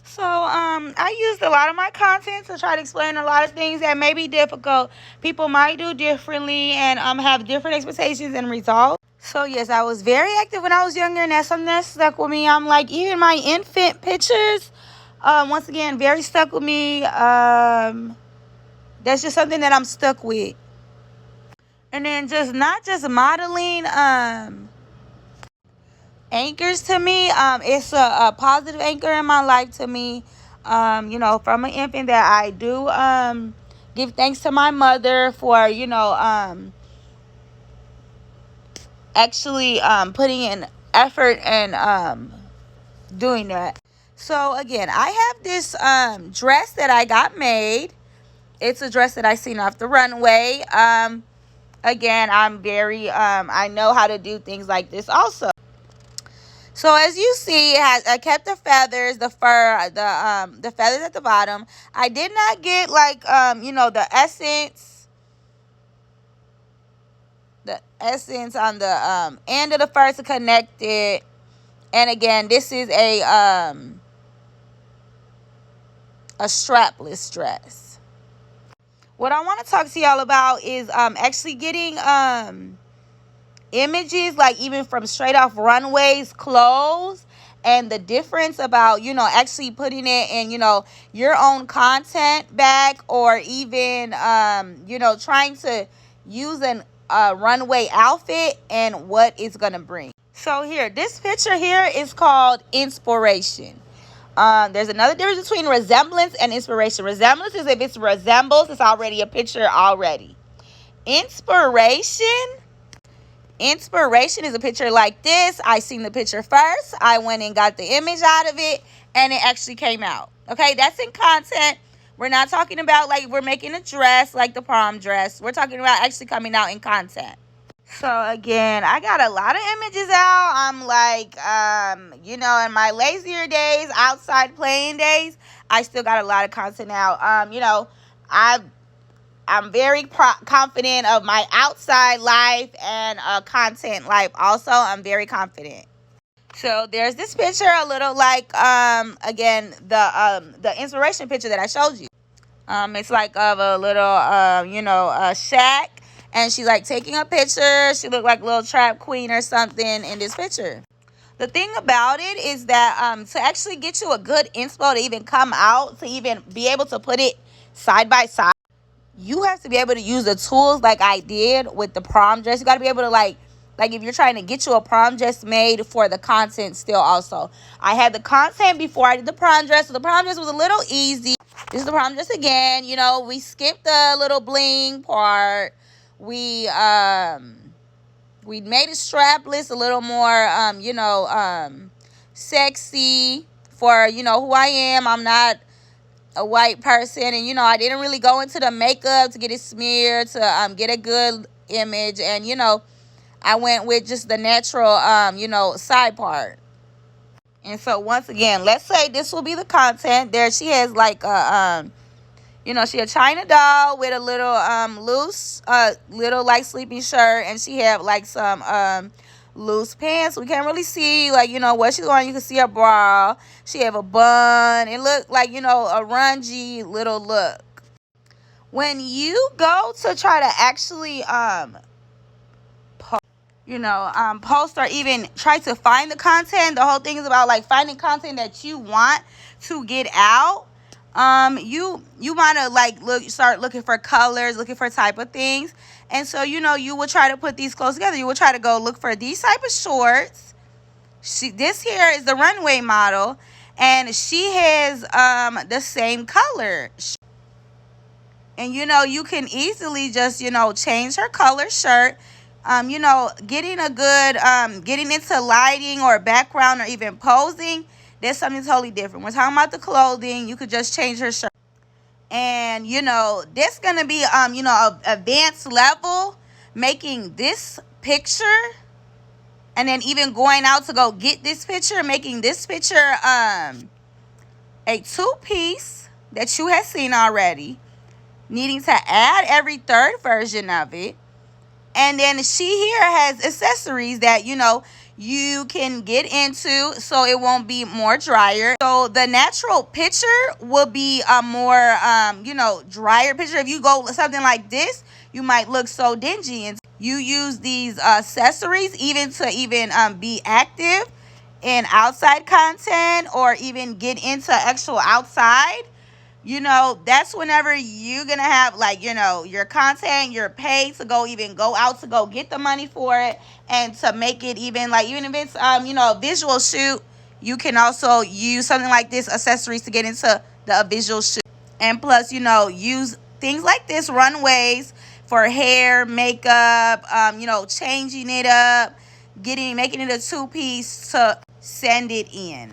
So, I used a lot of my content to try to explain a lot of things that may be difficult. People might do differently and have different expectations and results. So, yes, I was very active when I was younger, and that's something that stuck with me. I'm like, even my infant pictures, once again, very stuck with me. That's just something that I'm stuck with. And then just not just modeling, anchors to me. It's a positive anchor in my life to me. From an infant that I do give thanks to my mother for, actually putting in effort and doing that. So again, I have this dress that I got made. It's a dress that I seen off the runway. Again, I'm very I know how to do things like this also. So as you see, I kept the feathers, the fur, the feathers at the bottom. I did not get like the essence on the end of the fur to connect it. And again, this is a strapless dress. What I want to talk to y'all about is actually getting images, like even from straight off runways, clothes, and the difference about actually putting it in your own content bag, or even trying to use an runway outfit and what it's gonna bring. So here, this picture here is called inspiration. There's another difference between resemblance and inspiration. Resemblance is if it resembles, it's already a picture already. Inspiration is a picture like this. I seen the picture first. I went and got the image out of it, and it actually came out. Okay, that's in content. We're not talking about like we're making a dress like the prom dress. We're talking about actually coming out in content. So again, I got a lot of images out. I'm like, in my lazier days, outside playing days, I still got a lot of content out. I'm very confident of my outside life and content life. Also, I'm very confident. So there's this picture, a little like again the inspiration picture that I showed you. It's like of a little a shack, and she's like taking a picture. She looked like a little trap queen or something in this picture. The thing about it is that to actually get you a good inspo to even come out, to even be able to put it side by side, you have to be able to use the tools like I did with the prom dress. You got to be able to like if you're trying to get you a prom dress made for the content still also. I had the content before I did the prom dress. So the prom dress was a little easy. This is the prom dress again. We skipped the little bling part. We made it strapless, a little more sexy for who I am. I'm not a white person, and I didn't really go into the makeup to get it smeared to get a good image, and I went with just the natural side part. And so once again, let's say this will be the content. There she has like a she a China doll with a little loose little like sleeping shirt, and she have like some loose pants. We can't really see like what she's wearing. You can see her bra. She have a bun. It looked like a grungy little look. When you go to try to actually post or even try to find the content, the whole thing is about like finding content that you want to get out. You want to like start looking for colors, looking for type of things. And so you will try to put these clothes together. You will try to go look for these type of shorts. This here is the runway model, and she has the same color. And you can easily just change her color shirt. Getting a good getting into lighting or background or even posing, that's something totally different. We're talking about the clothing. You could just change her shirt. And this gonna be a advanced level, making this picture, and then even going out to go get this picture, making this picture a 2-piece that you have seen already, needing to add every third version of it. And then she here has accessories that you can get into so it won't be more drier. So the natural picture will be a more drier picture. If you go something like this, you might look so dingy. And you use these accessories even to be active in outside content or even get into actual outside, that's whenever you're gonna have your content, you're paid to go out to go get the money for it, and to make it even if it's a visual shoot, you can also use something like this accessories to get into the visual shoot. And plus, use things like this runways for hair, makeup, changing it up, making it a two-piece to send it in.